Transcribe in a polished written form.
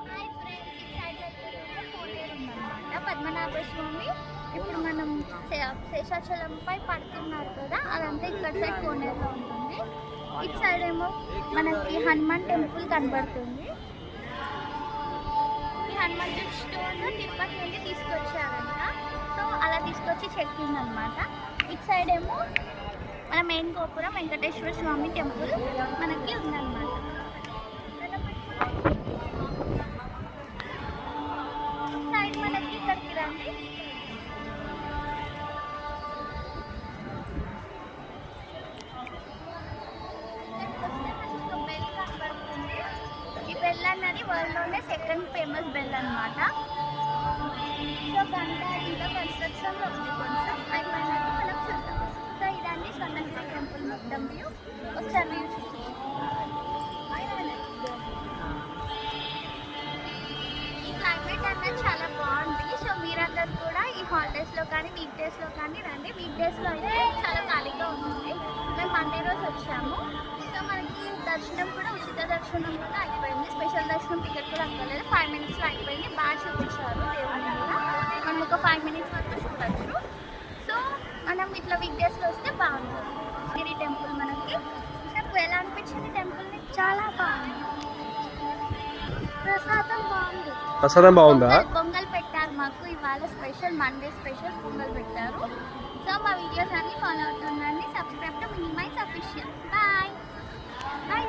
Hi friends, ఇటు side కోనేరు ఉందన్నమాట పద్మనాభ స్వామి. ఇప్పుడు మనం శేషాచలంపై పడుతున్నారు కదా, అదంతా ఇక్కడ సైడ్ కోనేరులో ఉంటుంది. ఇటు సైడ్ ఏమో మనకి హనుమాన్ టెంపుల్ కనబడుతుంది. ఈ హనుమాన్ స్టోన్ తిరుపతి నుండి తీసుకొచ్చారంట. సో అలా తీసుకొచ్చి చెక్కిందనమాట. ఇటు సైడ్ ఏమో మన మెయిన్ గోపురం వెంకటేశ్వర స్వామి టెంపుల్ మనకి ఉందన్నమాట. సైడ్ మనకి ఇక్కడికి రండి. బెల్ కనబడుతుంది. ఈ బెల్ అన్నది వరల్డ్లోనే సెకండ్ ఫేమస్ బెల్ అనమాట. సో గంట ఇంకా కన్స్ట్రక్షన్లో ఉంది, కొంచెం అయిపోయినట్టు మనం చూద్దాం. సో ఇదండి స్వర్ణగిరి టెంపుల్ మొత్తం వ్యూ. ఒకసారి వ్యూ ఈ క్లైమేట్ అన్నది చాలా బాగుంది. సో మీరందరూ కూడా ఈ హాలిడేస్లో కానీ వీక్ డేస్లో కానీ రండి. వీక్ డేస్లో అయితే చాలా ఖాళీగా ఉంటుంది. మేము మండే రోజు వచ్చాము. సో మనకి దర్శనం కూడా ఉచిత దర్శనం కూడా అయిపోయింది. స్పెషల్ దర్శనం టికెట్ కూడా అక్కర్లేదు, 5 minutesలో అయిపోయింది. బాగా చూపించారు దేవుడిని కూడా. మనం ఒక 5 minutes వరకు చూడవచ్చు. సో మనం ఇట్లా వీక్ డేస్లో వస్తే బాగుంటుంది. గిరి టెంపుల్ మనకి నాకు ఎలా అనిపించింది టెంపుల్ని? చాలా బాగుంది. ప్రసాదం బాగుంది. ప్రసాదం బాగుందా? పొంగల్ పెట్టారు మాకు ఇవాళ స్పెషల్, మండే స్పెషల్ పొంగల్ పెట్టారు. సో మా వీడియోస్ అన్ని ఫాలో అవుతుందండి. Subscribe to minimise official. Bye bye.